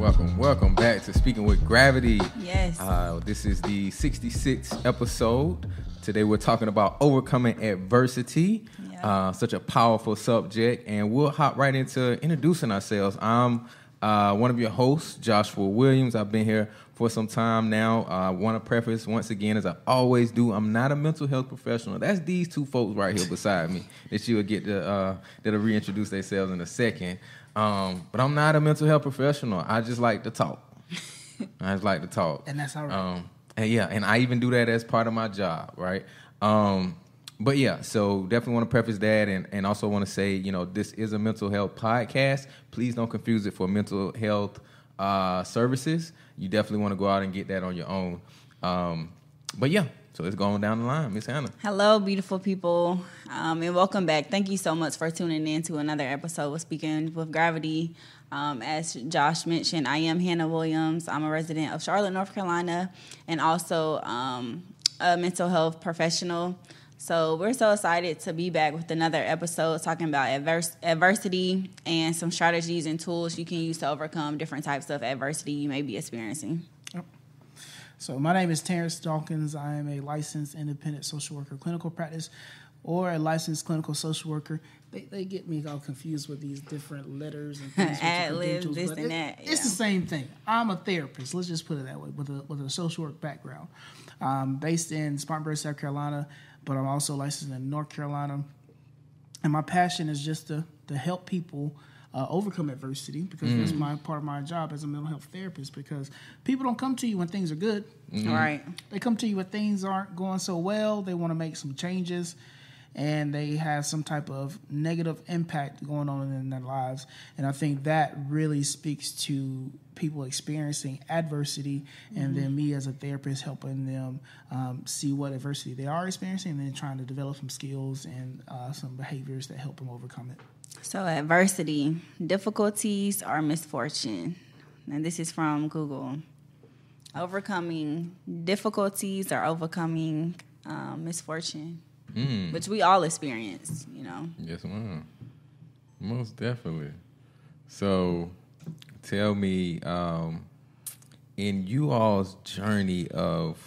Welcome back to Speaking with Gravity. Yes. This is the 66th episode. Today we're talking about overcoming adversity. Yeah. Such a powerful subject, and we'll hop right into introducing ourselves. I'm one of your hosts, Joshua Williams. I've been here for some time now. I want to preface once again, as I always do, I'm not a mental health professional. That's these two folks right here beside me that you will get to that'll reintroduce themselves in a second. But I'm not a mental health professional. I just like to talk. And that's all right. And I even do that as part of my job, right? But yeah, so definitely want to preface that and also want to say, this is a mental health podcast. Please don't confuse it for mental health services. You definitely want to go out and get that on your own. But yeah, so it's going down the line. Miss Hannah. Hello, beautiful people, and welcome back. Thank you so much for tuning in to another episode of Speaking with Gravity. As Josh mentioned, I am Hannah Williams. I'm a resident of Charlotte, North Carolina, and also a mental health professional. So we're so excited to be back with another episode talking about adversity and some strategies and tools you can use to overcome different types of adversity you may be experiencing. Yep. So my name is Terance Dawkins. I am a licensed independent social worker, clinical practice, or a licensed clinical social worker. They get me all confused with these different letters and things. Ad-lib, this and that. Yeah. It's the same thing. I'm a therapist. Let's just put it that way, with a social work background. Based in Spartanburg, South Carolina, but I'm also licensed in North Carolina. And my passion is just to help people overcome adversity, because that's part of my job as a mental health therapist, because people don't come to you when things are good. Mm-hmm. Right. They come to you when things aren't going so well. They want to make some changes, and they have some type of negative impact going on in their lives. And I think that really speaks to people experiencing adversity, and then me as a therapist helping them see what adversity they are experiencing, and then trying to develop some skills and some behaviors that help them overcome it. So adversity, difficulties, or misfortune. And this is from Google. Overcoming difficulties or overcoming misfortune, which we all experience, Yes, ma'am. Most definitely. So tell me, in you all's journey of,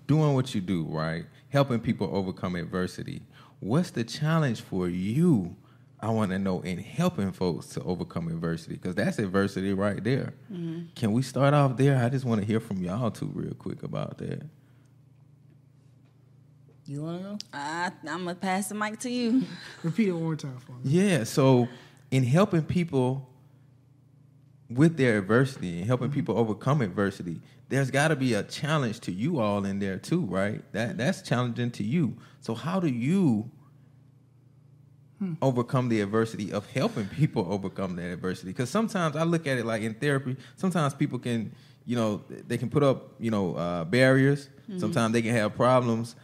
doing what you do, right? Helping people overcome adversity. What's the challenge for you? I want to know, in helping folks to overcome adversity, because that's adversity right there. Mm-hmm. Can we start off there? I just want to hear from y'all too real quick about that. You want to go? I'm going to pass the mic to you. Repeat it one more time for me. Yeah, so in helping people with their adversity and helping people overcome adversity, there's got to be a challenge to you all in there too, right? That's challenging to you. So how do you overcome the adversity of helping people overcome that adversity? Because sometimes I look at it like in therapy, sometimes people can, they can put up, barriers. Mm-hmm. Sometimes they can have problems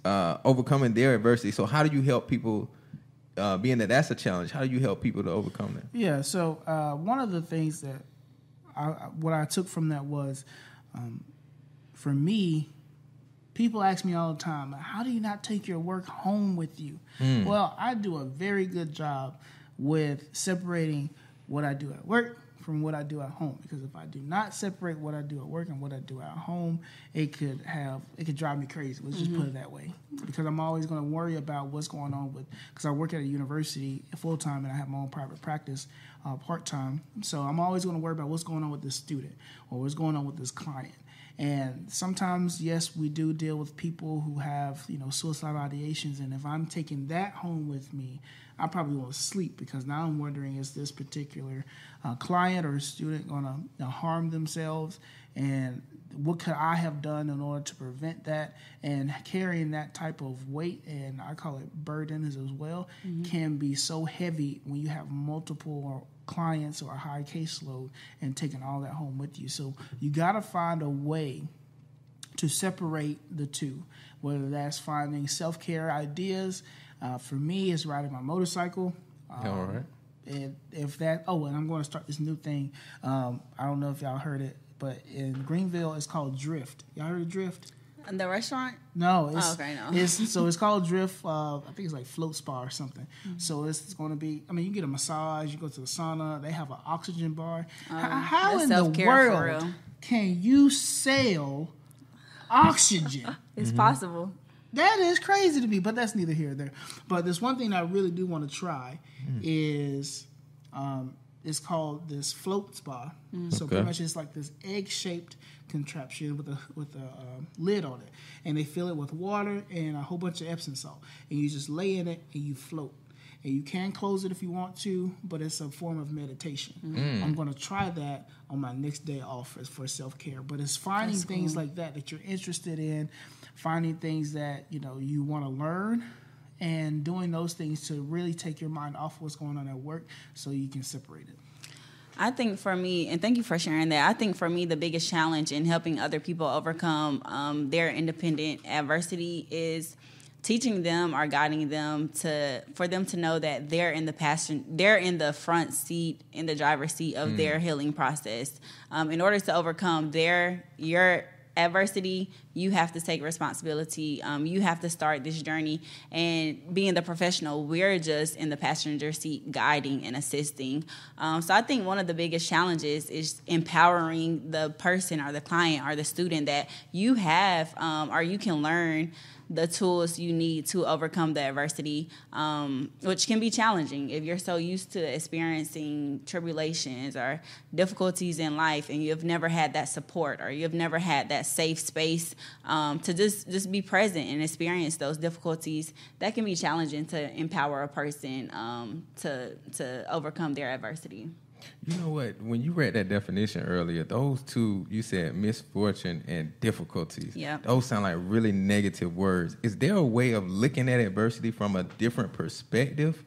overcoming their adversity. So how do you help people, being that that's a challenge, how do you help people to overcome that? Yeah, so one of the things that what I took from that was, for me, people ask me all the time, how do you not take your work home with you? Well, I do a very good job with separating what I do at work from what I do at home, because if I do not separate what I do at work and what I do at home, it could drive me crazy. Let's just put it that way, because I'm always going to worry about what's going on because I work at a university full time and I have my own private practice part time. So I'm always going to worry about what's going on with this student or what's going on with this client. And sometimes, yes, we do deal with people who have, suicidal ideations. And if I'm taking that home with me, I probably won't sleep, because now I'm wondering, is this particular client or student going to harm themselves? And what could I have done in order to prevent that? And carrying that type of weight, and I call it burden as well, can be so heavy when you have multiple clients or a high caseload and taking all that home with you. So you got to find a way to separate the two, whether that's finding self-care ideas. For me, it's riding my motorcycle. All right. And and I'm going to start this new thing. I don't know if y'all heard it, but in Greenville, it's called Drift. Y'all heard of Drift? The restaurant? No, it's okay, no. it's called Drift. I think it's like Float Spa or something. Mm-hmm. So it's going to be. I mean, you get a massage, you go to the sauna. They have an oxygen bar. How in the world can you sell oxygen? It's possible. That is crazy to me, but that's neither here nor there. But there's one thing I really do want to try is it's called this float spa. So pretty much it's like this egg-shaped contraption with a lid on it, and they fill it with water and a whole bunch of Epsom salt, and you just lay in it and you float. And you can close it if you want to, but it's a form of meditation. I'm going to try that on my next day off for self-care. But it's finding things like that you're interested in, finding things that you want to learn, and doing those things to really take your mind off what's going on at work so you can separate it. I think for me, and thank you for sharing that, I think for me the biggest challenge in helping other people overcome their independent adversity is teaching them or guiding them for them to know that they're in the front seat, in the driver's seat of their healing process. In order to overcome your adversity, you have to take responsibility. You have to start this journey, and being the professional, we're just in the passenger seat guiding and assisting. So I think one of the biggest challenges is empowering the person or the client or the student that you have or you can learn the tools you need to overcome the adversity, which can be challenging if you're so used to experiencing tribulations or difficulties in life and you've never had that support or you've never had that safe space to just be present and experience those difficulties. That can be challenging to empower a person to overcome their adversity. You know what? When you read that definition earlier, those two, you said misfortune and difficulties. Yep. Those sound like really negative words. Is there a way of looking at adversity from a different perspective?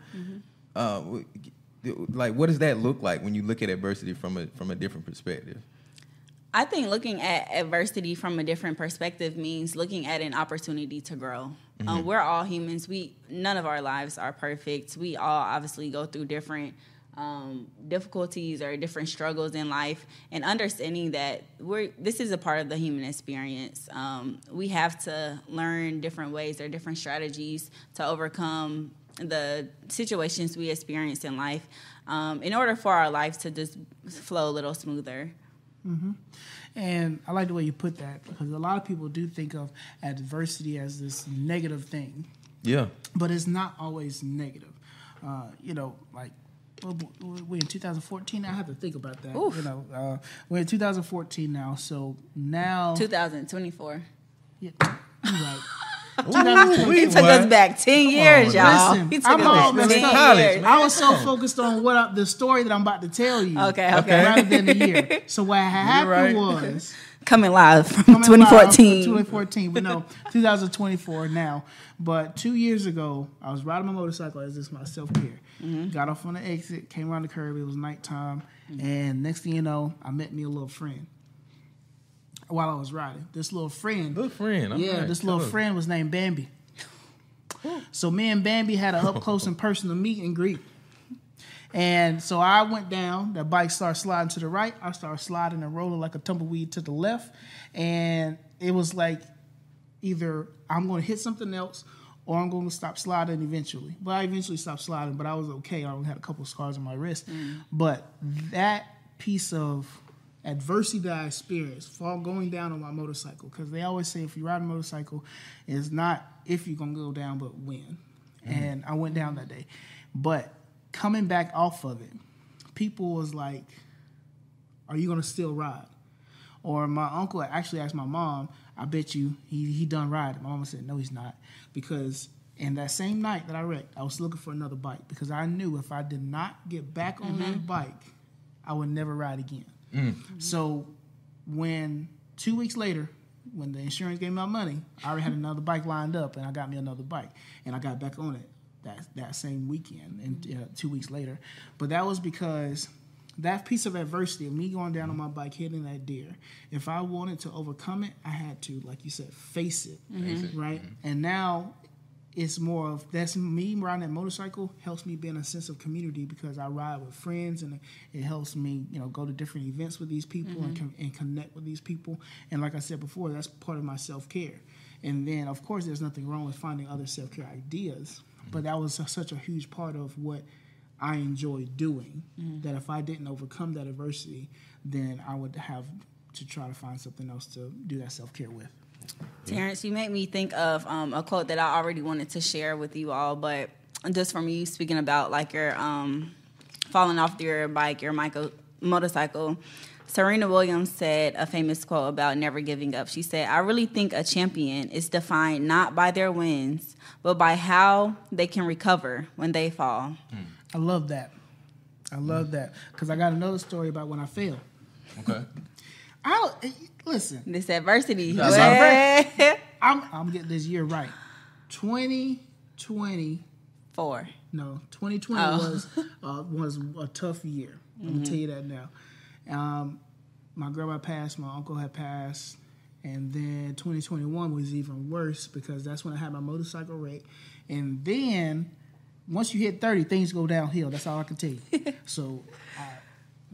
Like, what does that look like when you look at adversity from a different perspective? I think looking at adversity from a different perspective means looking at an opportunity to grow. We're all humans. None of our lives are perfect. We all obviously go through different difficulties or different struggles in life, and understanding that this is a part of the human experience. We have to learn different ways or different strategies to overcome the situations we experience in life in order for our life to just flow a little smoother. Mm-hmm. And I like the way you put that, because a lot of people do think of adversity as this negative thing. Yeah. But it's not always negative. Like, we're in 2014 now. I have to think about that. Oof. We're in 2014 now, so now 2024. Yeah, you're right. He took us back 10 years, y'all. Listen, He took us all back 10 messed up. years. I was so focused on the story that I'm about to tell you. Okay. Rather than the year. So what happened was coming live from 2014. 2014, but no, 2024 now. But 2 years ago, I was riding my motorcycle as this my self-care. Got off on the exit, came around the curve. It was nighttime, and next thing you know, I met me a little friend while I was riding. This little friend, this little friend was named Bambi. So me and Bambi had an up close and personal meet and greet. And so I went down. The bike started sliding to the right. I started sliding and rolling like a tumbleweed to the left. And it was like either I'm going to hit something else or I'm going to stop sliding eventually. But I eventually stopped sliding, but I was okay. I only had a couple of scars on my wrist. But that piece of adversity that I experienced, going down on my motorcycle, because they always say if you ride a motorcycle, it's not if you're going to go down, but when. And I went down that day. But coming back off of it, people was like, are you going to still ride? Or my uncle actually asked my mom, I bet you he done riding. My mama said, no, he's not. Because in that same night that I wrecked, I was looking for another bike, because I knew if I did not get back on that bike, I would never ride again. So when 2 weeks later, when the insurance gave me my money, I already had another bike lined up, and I got me another bike. And I got back on it that same weekend, and 2 weeks later. But that was because that piece of adversity of me going down on my bike, hitting that deer, if I wanted to overcome it, I had to, like you said, face it, right? And now it's more of, that's me riding that motorcycle helps me be in a sense of community, because I ride with friends, and it helps me, go to different events with these people and connect with these people. And like I said before, that's part of my self-care. And then, of course, there's nothing wrong with finding other self-care ideas. But that was such a huge part of what I enjoyed doing, that if I didn't overcome that adversity, then I would have to try to find something else to do that self-care with. Terance, you made me think of a quote that I already wanted to share with you all, but just from you speaking about like your falling off your bike, your motorcycle, Serena Williams said a famous quote about never giving up. She said, "I really think a champion is defined not by their wins, but by how they can recover when they fall." I love that. I love that. Because I got another story about when I failed. Okay. Listen. This adversity. I'm getting this year right. 2020. 4. No, 2020 was a tough year. I'm going to tell you that now. My grandma passed, my uncle had passed, and then 2021 was even worse because that's when I had my motorcycle wreck. And then once you hit 30, things go downhill. That's all I can tell you. So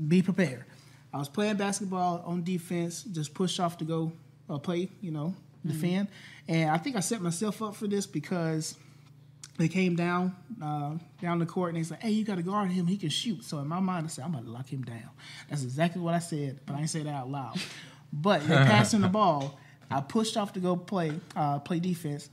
be prepared. I was playing basketball on defense, just pushed off to go play, defend. And I think I set myself up for this because they came down the court and they said, "Hey, you got to guard him. He can shoot." So in my mind, I said, "I'm going to lock him down." That's exactly what I said, but I didn't say that out loud. But they're passing the ball. I pushed off to go play defense,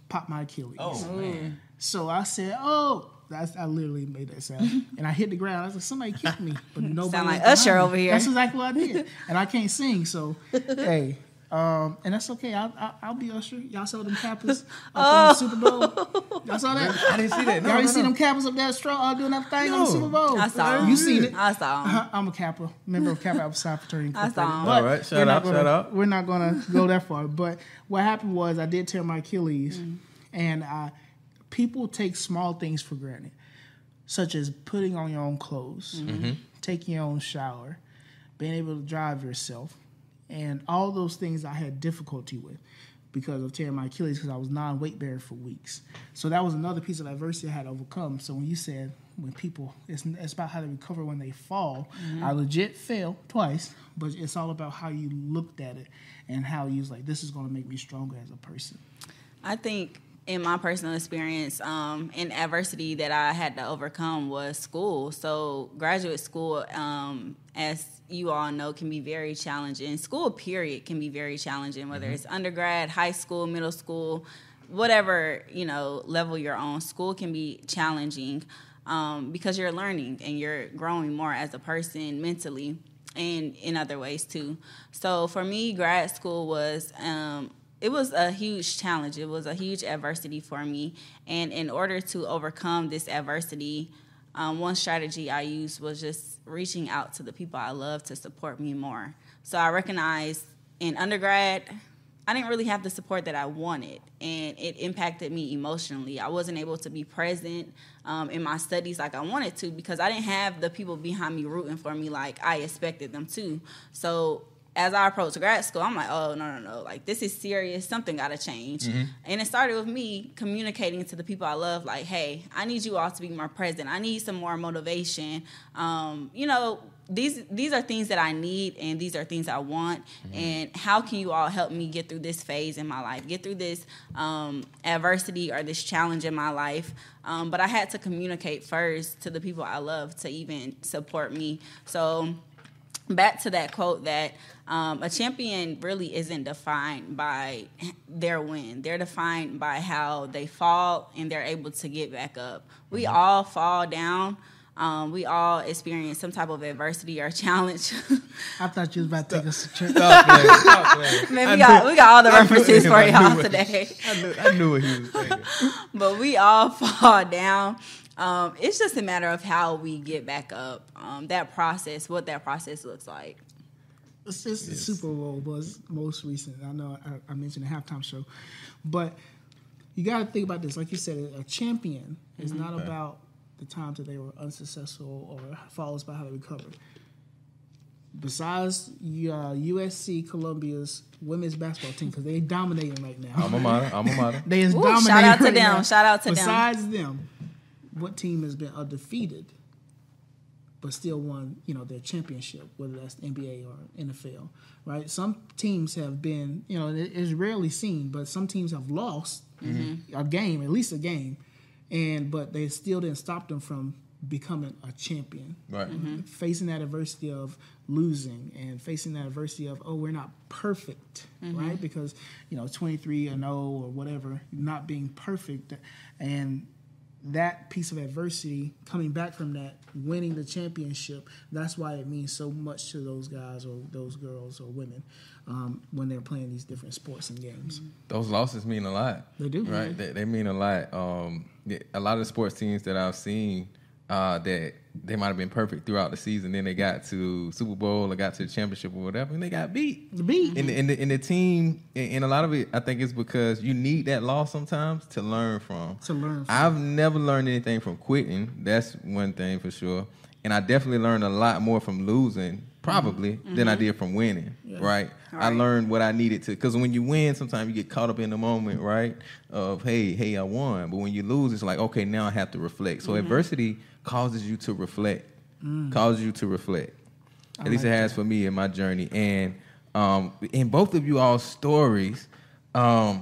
popped my Achilles. Oh, man. So I said, I literally made that sound. And I hit the ground. I was like, somebody kicked me. But nobody. Sound like Usher over here. That's exactly what I did. And I can't sing, so, hey. And that's okay. I'll be Usher. Y'all saw them Kappas up on the Super Bowl? Y'all saw that? I didn't see that. Y'all didn't see them Kappas up there doing that thing on the Super Bowl? I saw them. You seen it? I saw them. I'm a Kappa, member of Kappa Alpha Psi Fraternity. I saw them. All right, shout out. We're not going to go that far. But what happened was I did tear my Achilles, and people take small things for granted, such as putting on your own clothes, taking your own shower, being able to drive yourself. And all those things I had difficulty with because of tearing my Achilles because I was non-weight bearer for weeks. So that was another piece of adversity I had to overcome. So when you said it's about how they recover when they fall, I legit fell twice, but it's all about how you looked at it and how you was like, this is going to make me stronger as a person. I think in my personal experience, in adversity that I had to overcome was school. So graduate school, as you all know, can be very challenging. School, period, can be very challenging, whether it's undergrad, high school, middle school, whatever, level you're on. School can be challenging because you're learning and you're growing more as a person mentally and in other ways too. So for me, grad school was... it was a huge challenge. It was a huge adversity for me. And in order to overcome this adversity, one strategy I used was just reaching out to the people I love to support me more. So I recognized in undergrad, I didn't really have the support that I wanted, and it impacted me emotionally. I wasn't able to be present in my studies like I wanted to because I didn't have the people behind me rooting for me like I expected them to. So as I approached grad school, I'm like, oh, no. Like, this is serious. Something got to change. And it started with me communicating to the people I love, like, hey, I need you all to be more present. I need some more motivation. These are things that I need, and these are things I want. And how can you all help me get through this phase in my life, get through this adversity or this challenge in my life? But I had to communicate first to the people I love to even support me. So back to that quote that a champion really isn't defined by their win. They're defined by how they fall and they're able to get back up. We all fall down. We all experience some type of adversity or challenge. I thought you was about to take us to church. Stop playing. Man, we got all the references for y'all today. I knew what he was saying. But we all fall down. It's just a matter of how we get back up. What that process looks like. It's just the Super Bowl was most recent. I know I mentioned the halftime show, but you got to think about this. Like you said, a champion is not about the times that they were unsuccessful or follows by how they recovered. Besides USC Columbia's women's basketball team, because they dominating right now. Alma mater. They is dominating. Shout out to right them. now. Shout out to them. Besides them, what team has been undefeated but still won, their championship, whether that's the NBA or NFL, right? Some teams have been, it's rarely seen, but some teams have lost a game, at least a game, but they still didn't stop them from becoming a champion. Right. Facing that adversity of losing and facing that adversity of, we're not perfect, right? Because, 23-0 or whatever, not being perfect, and that piece of adversity, coming back from that, winning the championship, that's why it means so much to those guys or those girls or women when they're playing these different sports and games. Those losses mean a lot. They do. Right? They mean a lot. A lot of the sports teams that I've seen, that they might have been perfect throughout the season, then they got to Super Bowl or got to the championship or whatever, and they got beat. And the team, and a lot of it, I think, is because you need that loss sometimes to learn from. I've never learned anything from quitting. That's one thing for sure. And I definitely learned a lot more from losing, probably, than I did from winning, right? I learned what I needed to, because when you win, sometimes you get caught up in the moment, right, of, hey, I won. But when you lose, it's like, okay, now I have to reflect. So adversity causes you to reflect, At least it has for me in my journey. And in both of you all's stories, I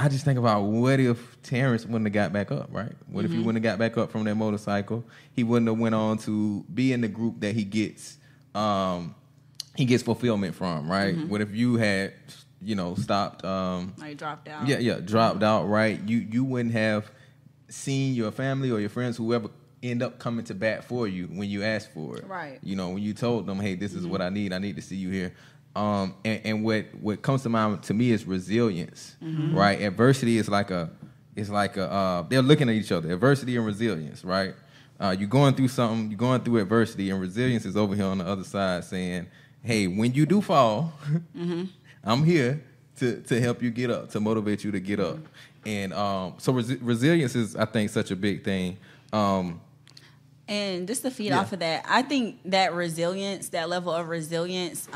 just think about, what if Terance wouldn't have got back up, right? What if he wouldn't have got back up from that motorcycle? He wouldn't have went on to be in the group that he gets fulfillment from, right? What if you had, stopped? Like dropped out. Yeah, dropped out, right? You wouldn't have seen your family or your friends, whoever, end up coming to bat for you when you asked for it. Right. When you told them, hey, this is what I need to see you here. And what comes to mind to me is resilience, right? Adversity is like they're looking at each other. Adversity and resilience, right? You're going through something, you're going through adversity, and resilience is over here on the other side saying, hey, when you do fall, I'm here to help you get up, to motivate you to get up. And so resilience is, I think, such a big thing. And just to feed off of that, I think that resilience, that level of resilience,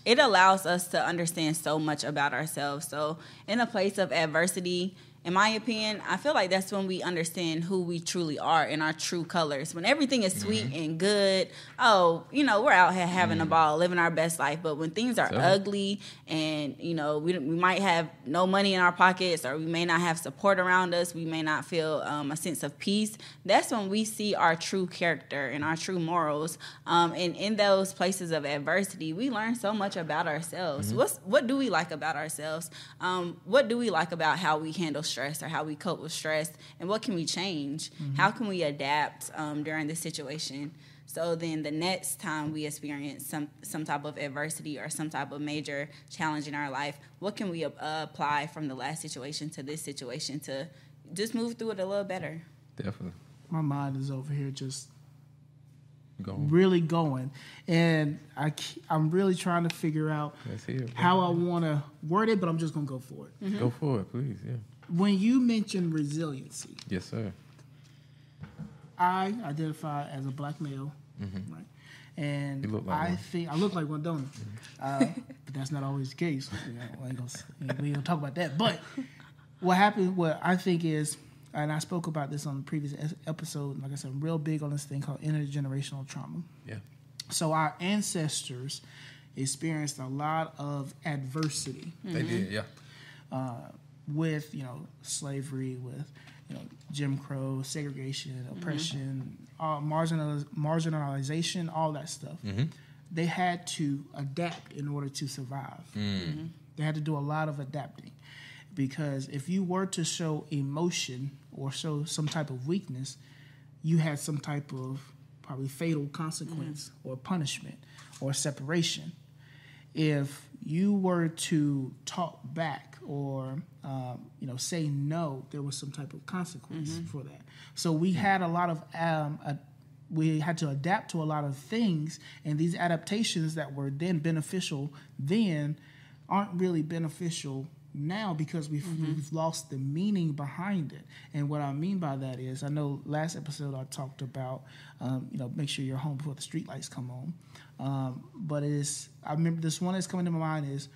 it allows us to understand so much about ourselves. So in a place of adversity, in my opinion, I feel like that's when we understand who we truly are in our true colors. When everything is sweet and good, we're out here having a ball, living our best life. But when things are ugly and, we might have no money in our pockets, or we may not have support around us, we may not feel a sense of peace, that's when we see our true character and our true morals. And in those places of adversity, we learn so much about ourselves. What do we like about ourselves? What do we like about how we handle stress or how we cope with stress, and what can we change? How can we adapt during this situation? So then the next time we experience some type of adversity or some type of major challenge in our life, what can we apply from the last situation to this situation to just move through it a little better? Definitely. My mind is over here just really going, and I'm really trying to figure out how I want to word it, but I'm just going to go for it. Go for it, please, yeah. When you mention resiliency, yes, sir, I identify as a black male, right? And you look like I look like one, don't I? But that's not always the case. We ain't gonna talk about that. But what I think is, and I spoke about this on the previous episode, like I said, I'm real big on this thing called intergenerational trauma. Yeah. So our ancestors experienced a lot of adversity. They did, yeah. With slavery, with Jim Crow, segregation, oppression, marginalization, all that stuff. They had to adapt in order to survive. They had to do a lot of adapting, because if you were to show emotion or show some type of weakness, you had some type of probably fatal consequence or punishment or separation. If you were to talk back or say no, there was some type of consequence for that. So we had a lot of we had to adapt to a lot of things, and these adaptations that were then beneficial then aren't really beneficial now, because we've lost the meaning behind it. And what I mean by that is, I know last episode I talked about make sure you're home before the street lights come on. But I remember this one that's coming to my mind is,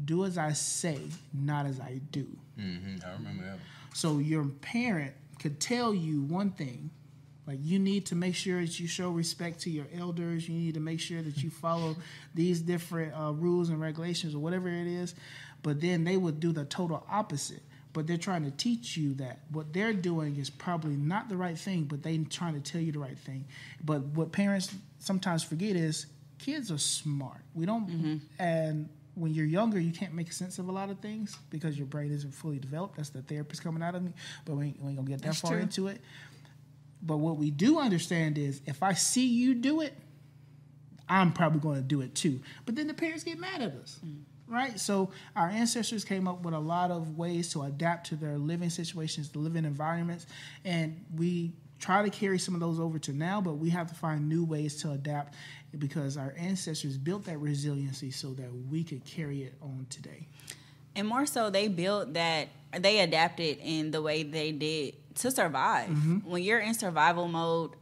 do as I say, not as I do. I remember that. So your parent could tell you one thing, Like, you need to make sure that you show respect to your elders. You need to make sure that you follow these different rules and regulations or whatever it is. But then they would do the total opposite. But they're trying to teach you that what they're doing is probably not the right thing, but they're trying to tell you the right thing. But what parents sometimes forget is kids are smart. We don't, and when you're younger, you can't make sense of a lot of things because your brain isn't fully developed. That's the therapist coming out of me. But we ain't going to get that far into it. But what we do understand is if I see you do it, I'm probably going to do it too. But then the parents get mad at us, right? So our ancestors came up with a lot of ways to adapt to their living situations, the living environments, and we try to carry some of those over to now, but we have to find new ways to adapt because our ancestors built that resiliency so that we could carry it on today. And more so, they adapted in the way they did to survive. When you're in survival mode,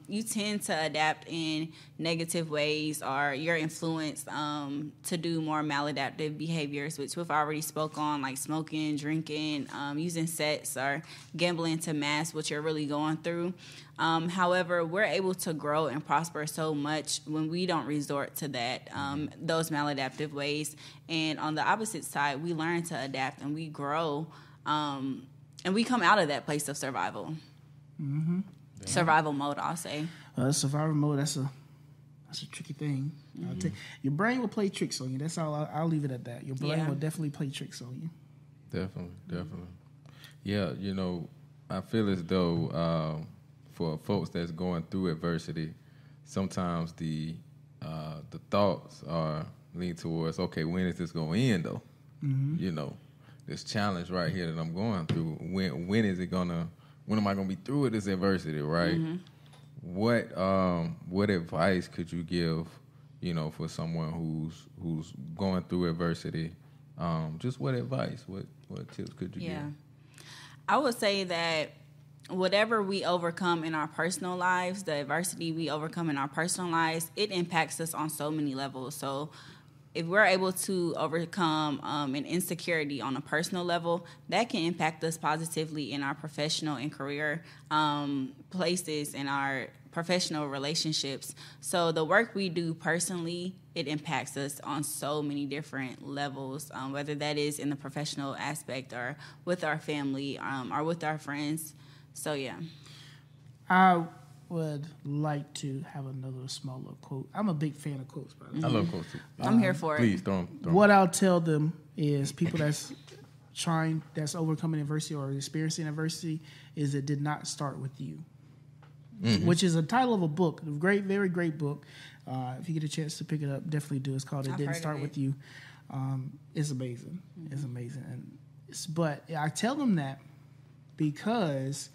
you tend to adapt in negative ways, or you're influenced to do more maladaptive behaviors, which we've already spoke on, like smoking, drinking, using sex, or gambling to mask what you're really going through. However, we're able to grow and prosper so much when we don't resort to that, those maladaptive ways. And on the opposite side, we learn to adapt and we grow, and we come out of that place of survival. Survival mode, I'll say. Survival mode, that's a tricky thing. Your brain will play tricks on you. That's all. I'll leave it at that. Your brain will definitely play tricks on you. Definitely. Yeah, I feel as though for folks that's going through adversity, sometimes the thoughts are lean towards, okay, when is this going to end, though? This challenge right here that I'm going through, when is it gonna? When am I gonna be through with this adversity? Right? What advice could you give? For someone who's going through adversity, just what advice? What tips could you give? I would say that whatever we overcome in our personal lives, the adversity we overcome in our personal lives, it impacts us on so many levels. So if we're able to overcome an insecurity on a personal level, that can impact us positively in our professional and career places and our professional relationships. So the work we do personally, it impacts us on so many different levels, whether that is in the professional aspect or with our family or with our friends. So, yeah. I would like to have another small little quote. I'm a big fan of quotes, by the way. I love quotes too. I'm here for Please, it. don't. What I'll tell them is people that's overcoming adversity or experiencing adversity is it did not start with you, which is a title of a book, a very great book. If you get a chance to pick it up, definitely do. It's called It Didn't Start With You. It's amazing. It's amazing. But I tell them that because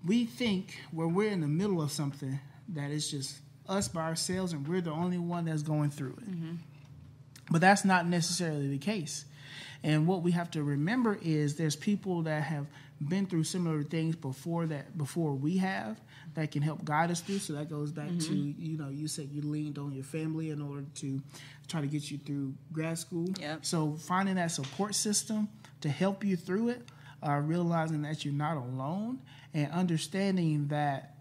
we think when we're in the middle of something that it's just us by ourselves and we're the only one that's going through it. But that's not necessarily the case. And what we have to remember is there's people that have been through similar things before we have that can help guide us through. So that goes back to, you said you leaned on your family in order to try to get you through grad school. So finding that support system to help you through it, realizing that you're not alone, and understanding that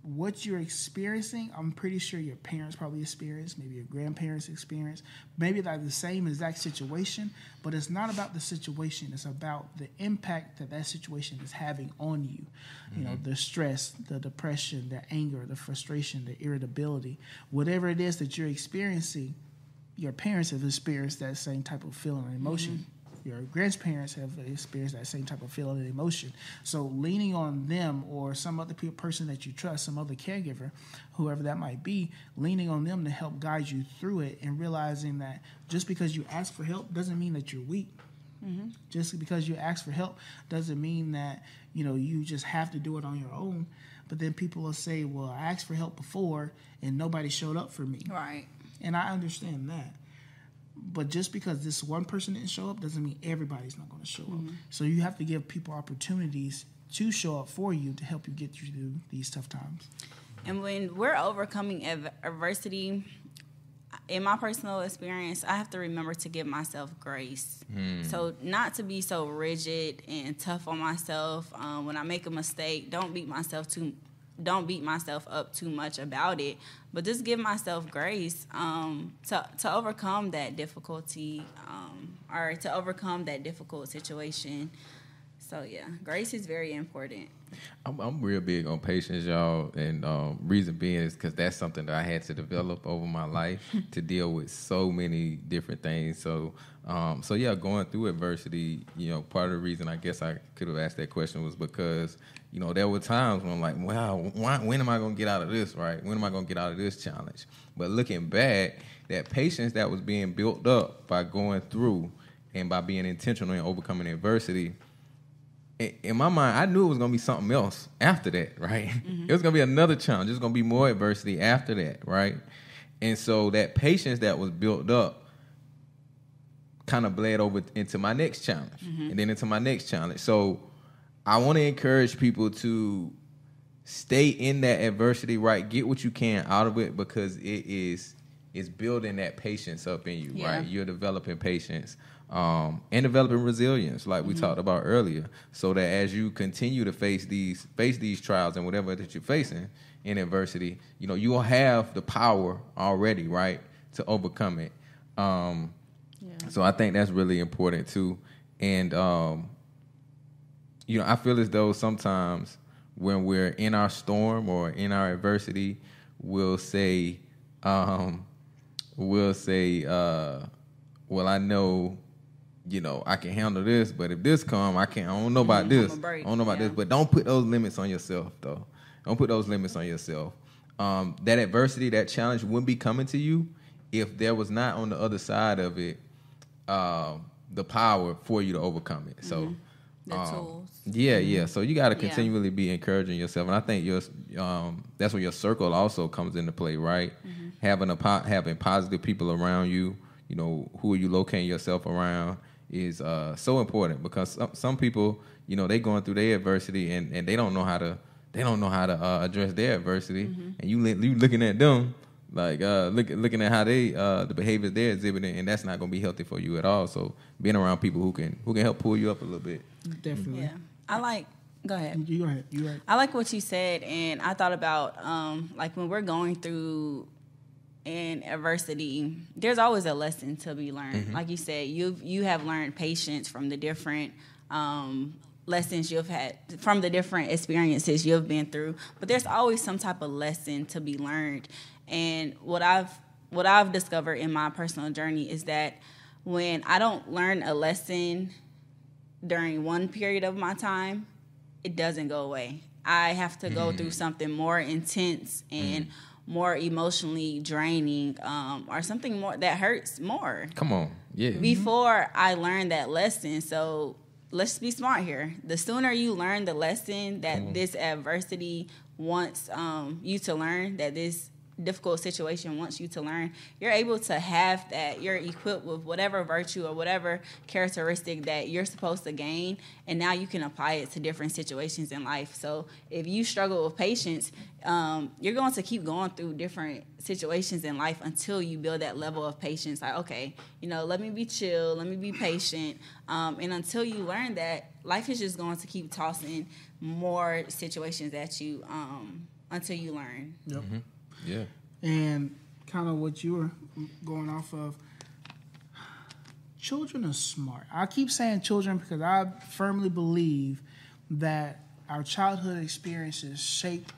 what you're experiencing, I'm pretty sure your parents probably experienced, maybe your grandparents experienced, maybe like the same exact situation, but it's not about the situation. It's about the impact that situation is having on you. The stress, the depression, the anger, the frustration, the irritability, whatever it is that you're experiencing, your parents have experienced that same type of feeling and emotion. Your grandparents have experienced that same type of feeling and emotion. So leaning on them or some other person that you trust, some other caregiver, whoever that might be, leaning on them to help guide you through it and realizing that just because you ask for help doesn't mean that you're weak. Just because you ask for help doesn't mean that, you just have to do it on your own. But then people will say, well, I asked for help before and nobody showed up for me. Right. And I understand that. But just because this one person didn't show up doesn't mean everybody's not going to show up. So you have to give people opportunities to show up for you to help you get through these tough times. And when we're overcoming adversity, in my personal experience, I have to remember to give myself grace. So not to be so rigid and tough on myself. When I make a mistake, don't beat myself too don't beat myself up too much about it, but just give myself grace to overcome that difficulty or to overcome that difficult situation. So, yeah, grace is very important. I'm real big on patience, y'all, and reason being is because that's something that I had to develop over my life to deal with so many different things. So, yeah, going through adversity, part of the reason I guess I could have asked that question was because, there were times when I'm like, wow, when am I going to get out of this, right? When am I going to get out of this challenge? But looking back, that patience that was being built up by going through and by being intentional in overcoming adversity, in my mind, I knew it was going to be something else after that, right? It was going to be another challenge. There's going to be more adversity after that, right? And so that patience that was built up kind of bled over into my next challenge and then into my next challenge. So I want to encourage people to stay in that adversity, right? Get what you can out of it because it's building that patience up in you, right? You're developing patience. And developing resilience, like we talked about earlier, so that as you continue to face these trials and whatever that you're facing in adversity, you will have the power already, right, to overcome it. So I think that's really important too. And I feel as though sometimes when we're in our storm or in our adversity, we'll say, well, I know. I can handle this, but if this come, I don't know about this. I don't know about this. But don't put those limits on yourself, though. Don't put those limits on yourself. That adversity, that challenge wouldn't be coming to you if there was not on the other side of it the power for you to overcome it. So, the tools. Yeah. So you got to continually be encouraging yourself, and I think that's where your circle also comes into play, right? Having positive people around you, who are you locating yourself around is so important because some people, they going through their adversity and they don't know how to address their adversity, and you looking at them like looking at how they the behaviors they're exhibiting, and that's not going to be healthy for you at all. So being around people who can help pull you up a little bit. Definitely. Yeah, go ahead. You go ahead. You right. I like what you said, and I thought about like when we're going through in adversity, there's always a lesson to be learned. Like you said, you have learned patience from the different lessons you've had, from the different experiences you've been through. But there's always some type of lesson to be learned. And what I've discovered in my personal journey is that when I don't learn a lesson during one period of my time, it doesn't go away. I have to go through something more intense and more emotionally draining, or something more that hurts more. Come on, yeah. Before I learned that lesson, so let's be smart here. The sooner you learn the lesson that this adversity wants you to learn, that this difficult situation wants you to learn, you're able to have that. You're equipped with whatever virtue or whatever characteristic that you're supposed to gain, and now you can apply it to different situations in life. So if you struggle with patience, you're going to keep going through different situations in life until you build that level of patience. Like, okay, let me be chill, let me be patient, and until you learn that, life is just going to keep tossing more situations at you until you learn. Yep. Yeah. And kind of what you were going off of, children are smart. I keep saying children because I firmly believe that our childhood experiences shape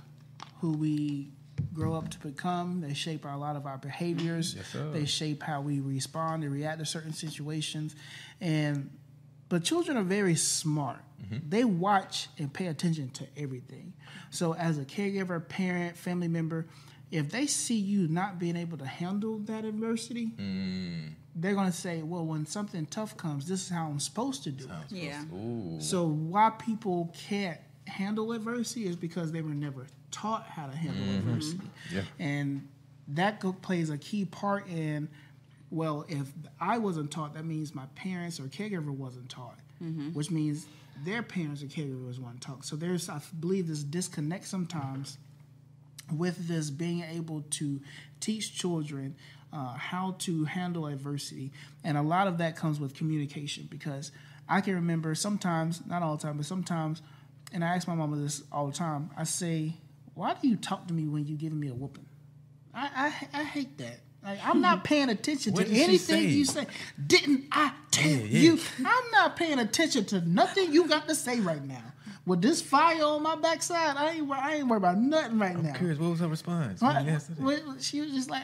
who we grow up to become. They shape a lot of our behaviors. Yes, sir. They shape how we respond and react to certain situations. But children are very smart. They watch and pay attention to everything. So as a caregiver, parent, family member, if they see you not being able to handle that adversity, they're going to say, well, when something tough comes, this is how I'm supposed to do it. Yeah. So why people can't handle adversity is because they were never taught how to handle adversity. Yeah. And that plays a key part in, well, if I wasn't taught, that means my parents or caregiver wasn't taught, which means their parents or caregivers weren't taught. So there's, I believe, this disconnect sometimes with this being able to teach children how to handle adversity. And a lot of that comes with communication, because I can remember sometimes, not all the time, but sometimes, and I ask my mama this all the time, I say, why do you talk to me when you giving me a whooping? I hate that. Like, I'm not paying attention to anything you say. Didn't I tell you? I'm not paying attention to nothing you got to say right now. With this fire on my backside, I ain't worried about nothing right now. I'm curious, what was her response? She was just like,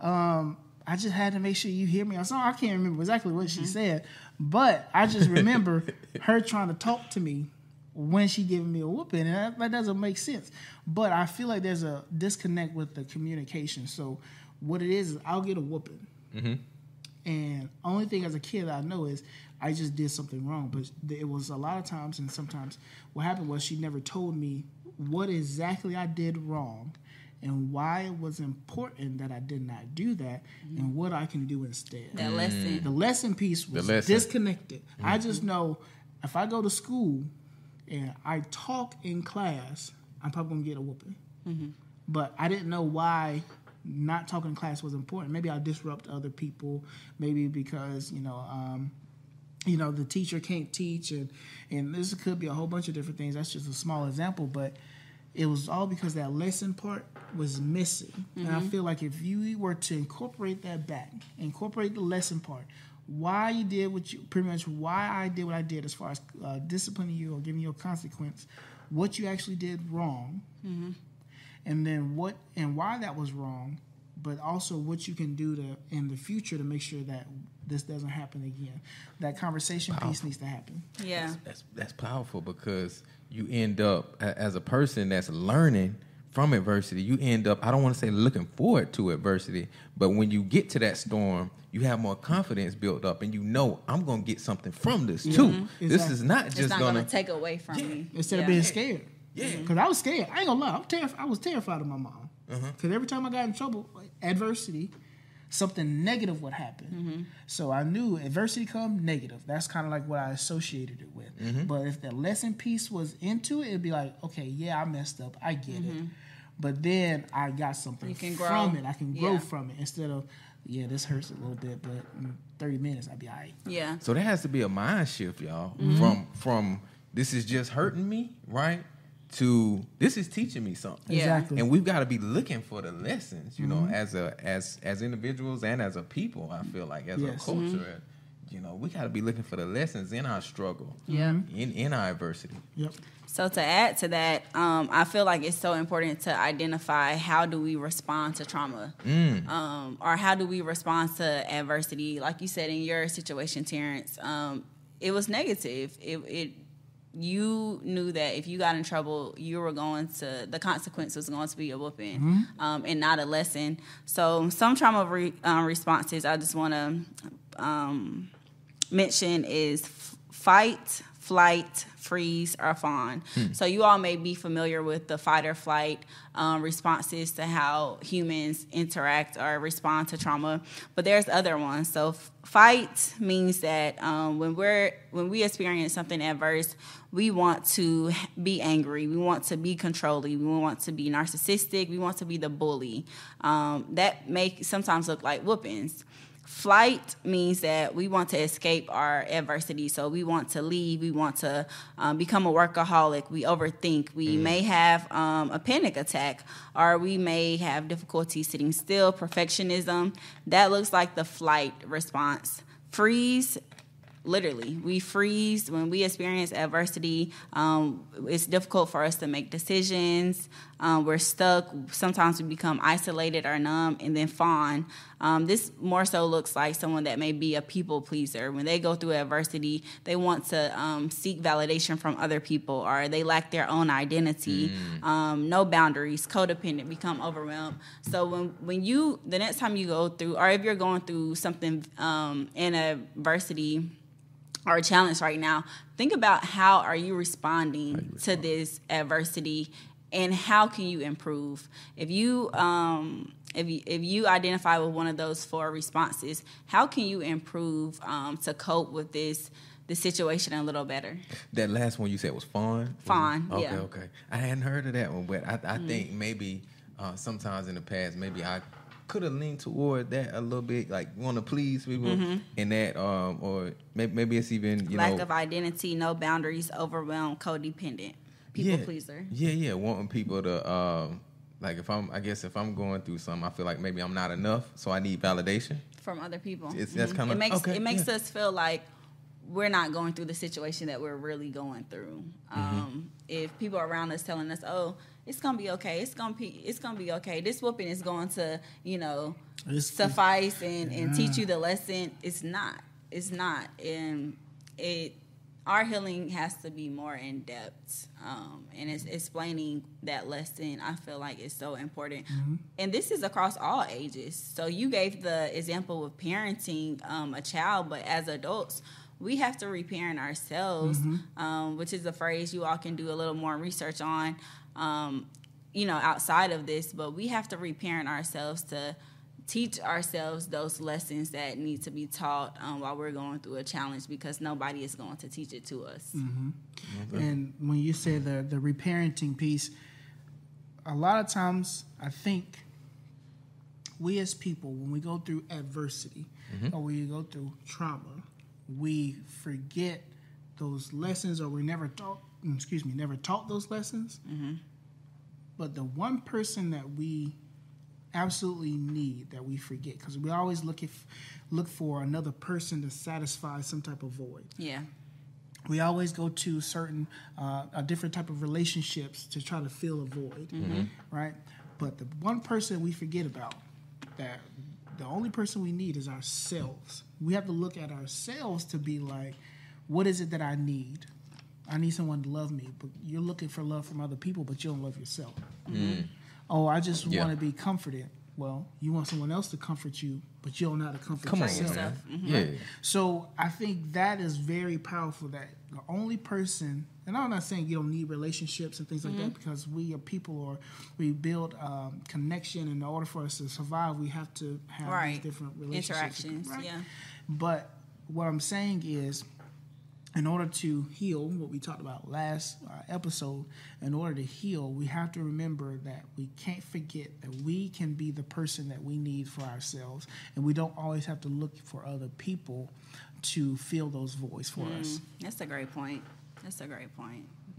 I just had to make sure you hear me. I can't remember exactly what she said, but I just remember her trying to talk to me when she giving me a whooping, and that doesn't make sense. But I feel like there's a disconnect with the communication. So what it is I'll get a whooping, and only thing as a kid I know is I just did something wrong. But it was a lot of times, and sometimes what happened was she never told me what exactly I did wrong and why it was important that I did not do that, and what I can do instead. That lesson. The lesson piece was disconnected. I just know if I go to school and I talk in class, I'm probably going to get a whooping. But I didn't know why not talking in class was important. Maybe I'll disrupt other people. Maybe because, the teacher can't teach. And this could be a whole bunch of different things. That's just a small example. But it was all because that lesson part was missing. And I feel like if you were to incorporate that back, incorporate the lesson part, why you did pretty much why I did what I did as far as disciplining you or giving you a consequence, what you actually did wrong, and then what and why that was wrong, but also what you can do in the future to make sure that this doesn't happen again. That conversation piece needs to happen. Yeah, that's powerful, because you end up as a person that's learning from adversity. You end up, I don't want to say looking forward to adversity, but when you get to that storm, you have more confidence built up, and I'm going to get something from this too. Exactly. This is not just going to take away from me. Instead of being scared. Yeah. Because I was scared. I ain't going to lie. I was terrified of my mom. Because every time I got in trouble, adversity, something negative would happen. So I knew adversity come negative. That's kind of like what I associated it with. But if the lesson piece was into it, it'd be like, okay, yeah, I messed up. I get it. But then I got something from it. I can grow from it instead of, this hurts a little bit, but in 30 minutes I'll be all right. Yeah. So there has to be a mind shift, y'all, from this is just hurting me, right, to this is teaching me something. Yeah. Exactly. And we've got to be looking for the lessons, as individuals and as a people. I feel like as a culture, we got to be looking for the lessons in our struggle, in our adversity. Yep. So to add to that, I feel like it's so important to identify how do we respond to trauma, or how do we respond to adversity. Like you said in your situation, Terance, it was negative. You knew that if you got in trouble, the consequence was going to be a whooping, and not a lesson. So some trauma responses I just want to mention is fight, flight, freeze, or fawn. So you all may be familiar with the fight or flight responses to how humans interact or respond to trauma, but there's other ones. So fight means that when we experience something adverse, we want to be angry, we want to be controlling, we want to be narcissistic, we want to be the bully. That may sometimes look like whoopings. Flight means that we want to escape our adversity. So we want to leave. We want to become a workaholic. We overthink. We may have a panic attack, or we may have difficulty sitting still, perfectionism. That looks like the flight response. Freeze. Literally, we freeze when we experience adversity. It's difficult for us to make decisions. We're stuck. Sometimes we become isolated or numb. And then fawn. This more so looks like someone that may be a people pleaser. When they go through adversity, they want to seek validation from other people, or they lack their own identity. No boundaries, codependent, become overwhelmed. So the next time you go through, or if you're going through something in adversity or a challenge right now, think about how are you responding to this adversity, and how can you improve. If you identify with one of those 4 responses, how can you improve to cope with this situation a little better? That last one you said was fawn? Fawn, yeah. Okay. I hadn't heard of that one, but I think maybe sometimes in the past, maybe I could have leaned toward that a little bit, like want to please people, and that, or maybe it's even lack of identity, no boundaries, overwhelmed, codependent. people pleaser. Yeah. Wanting people to like if I'm going through something, I feel like maybe I'm not enough, so I need validation From other people. That's kind of it makes us feel like we're not going through the situation that we're really going through. If people around us telling us, "Oh, it's gonna be okay. It's gonna be okay. This whooping is going to, suffice and teach you the lesson." It's not. It's not. And our healing has to be more in depth, and it's explaining that lesson. I feel like it's so important, and this is across all ages. So you gave the example of parenting a child, but as adults, we have to reparent ourselves, which is a phrase you all can do a little more research on, outside of this. But we have to reparent ourselves to teach ourselves those lessons that need to be taught while we're going through a challenge, because nobody is going to teach it to us. And when you say the reparenting piece, a lot of times I think we as people, when we go through adversity or we go through trauma, we forget those lessons, or we're never taught those lessons. But the one person that we absolutely need, that we forget, because we always look for another person to satisfy some type of void. Yeah. We always go to certain a different type of relationships to try to fill a void, right? But the one person we forget about, that the only person we need is ourselves. We have to look at ourselves to be like, what is it that I need? I need someone to love me. But you're looking for love from other people, but you don't love yourself. Oh, I just want to be comforted. Well, you want someone else to comfort you, but you don't know how to comfort yourself. Yeah. So I think that is very powerful, that the only person, and I'm not saying you don't need relationships and things like that, because we are people, or we build connection. In order for us to survive, we have to have these different relationships. Interactions, yeah. But what I'm saying is, in order to heal, what we talked about last episode, in order to heal, we have to remember that we can't forget that we can be the person that we need for ourselves, and we don't always have to look for other people to fill those voids for us. That's a great point.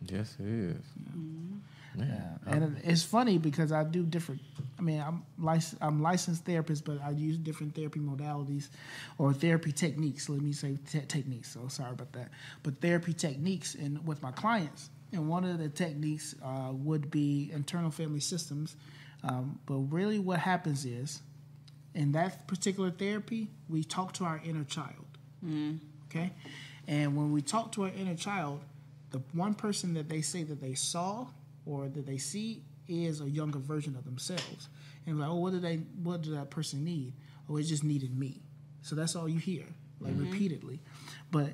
Yes, it is. Yeah. And it's funny because I do different. I mean, I'm licensed therapist, but I use different therapy modalities or therapy techniques. Let me say techniques. So sorry about that. But therapy techniques with my clients. And one of the techniques would be internal family systems. But really, what happens is, in that particular therapy, we talk to our inner child. Okay, and when we talk to our inner child, the one person that they say that they saw or that they see is a younger version of themselves. And like, oh, what did that person need? Oh, it just needed me. So that's all you hear, like repeatedly. But,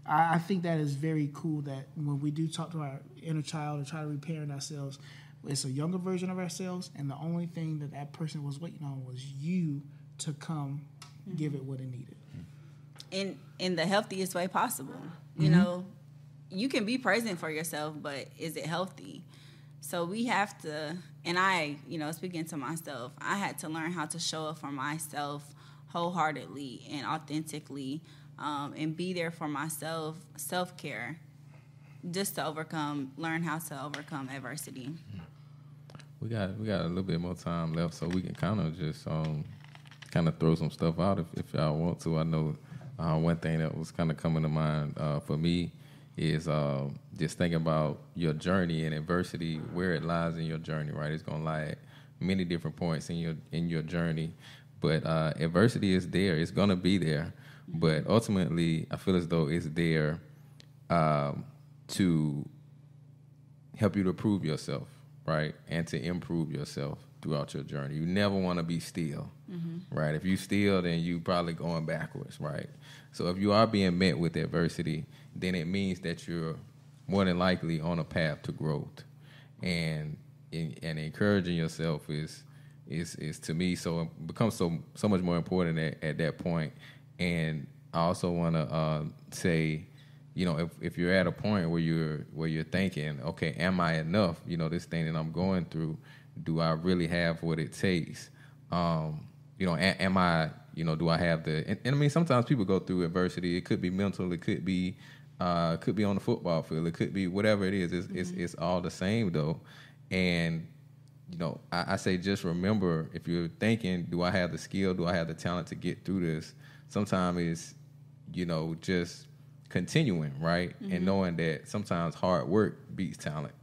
I think that is very cool that when we do talk to our inner child and try to reparent ourselves, it's a younger version of ourselves, and the only thing that person was waiting on was you to come give it what it needed. In the healthiest way possible. You can be present for yourself, but is it healthy? So we have to, and I, speaking to myself, I had to learn how to show up for myself wholeheartedly and authentically, and be there for myself, self-care, just to learn how to overcome adversity. We got a little bit more time left, so we can kind of just throw some stuff out if y'all want to. I know one thing that was kind of coming to mind for me is just thinking about your journey and adversity, where it lies in your journey, right? It's gonna lie at many different points in your journey, but adversity is there. It's gonna be there, but ultimately, I feel as though it's there to help you to prove yourself, right, and to improve yourself throughout your journey. You never want to be still, right? If you still, then you probably going backwards, right? So if you are being met with adversity, then it means that you're more than likely on a path to growth, and encouraging yourself is to me becomes so much more important at that point. And I also want to say, if you're at a point where you're thinking, okay, am I enough? This thing that I'm going through, do I really have what it takes? Am I, do I have the? And I mean, sometimes people go through adversity. It could be mental. It could be Could be on the football field. It could be whatever it is. It's all the same though. And I say just remember, if you're thinking, do I have the skill? Do I have the talent to get through this? Sometimes it's just continuing, right? And knowing that sometimes hard work beats talent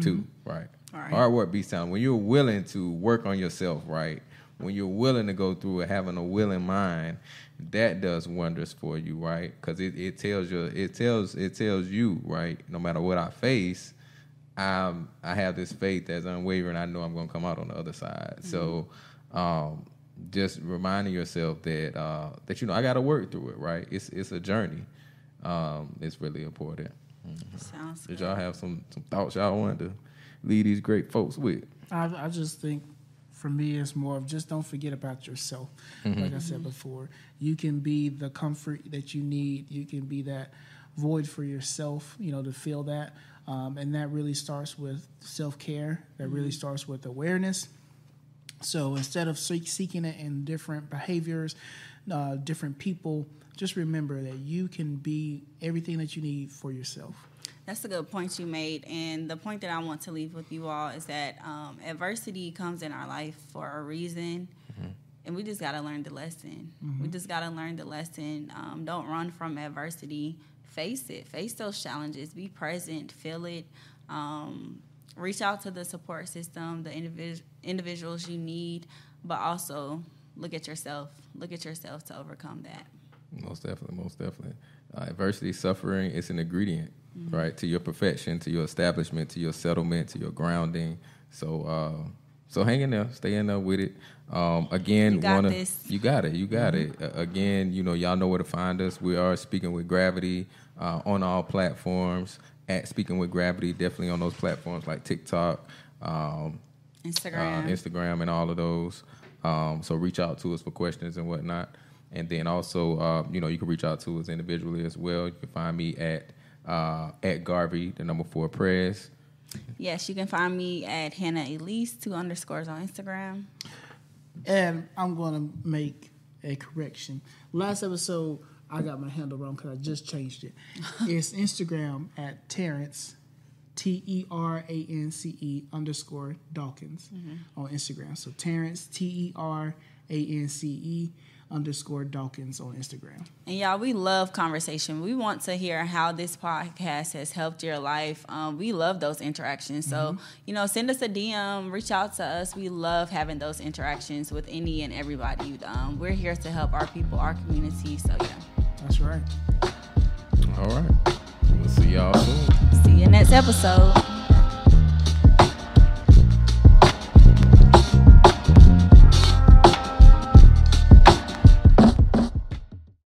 too, right? Hard work beats talent. When you're willing to work on yourself, right? When you're willing to go through it, having a willing mind, that does wonders for you, right? Because it tells you, right? No matter what I face, I have this faith that's unwavering. I know I'm going to come out on the other side. So just reminding yourself that I got to work through it, right? It's a journey. It's really important. Sounds Did good. y'all have some thoughts y'all wanted to leave these great folks with? I just think for me it's more of just don't forget about yourself. Like I said before, you can be the comfort that you need. You can be that void for yourself, to feel that. And that really starts with self-care. That really starts with awareness. So instead of seeking it in different behaviors, different people, just remember that you can be everything that you need for yourself. That's a good point you made. And the point that I want to leave with you all is that adversity comes in our life for a reason. And we just got to learn the lesson. We just got to learn the lesson. Don't run from adversity. Face it. Face those challenges. Be present. Feel it. Reach out to the support system, the individuals you need, but also look at yourself. Look at yourself to overcome that. Most definitely. Adversity, suffering, it's an ingredient, right, to your perfection, to your establishment, to your settlement, to your grounding. So hang in there, stay in there with it. Again, you got this. You got it. Again, y'all know where to find us. We are Speaking with Gravity on all platforms. At Speaking with Gravity, definitely on those platforms like TikTok, Instagram, and all of those. So reach out to us for questions and whatnot. And then also, you can reach out to us individually as well. You can find me at Garvey, the number 4 Press. Yes, you can find me at Hannah Elise, 2 underscores on Instagram. And I'm going to make a correction. Last episode, I got my handle wrong because I just changed it. It's Instagram at Terance, TERANCE _ Dawkins on Instagram. So Terance, TERANCE _ Dawkins on Instagram. And y'all, we love conversation. We want to hear how this podcast has helped your life. We love those interactions. So, send us a DM, reach out to us. We love having those interactions with any and everybody. We're here to help our people, our community. So, yeah. That's right. All right. We'll see y'all soon. See you next episode.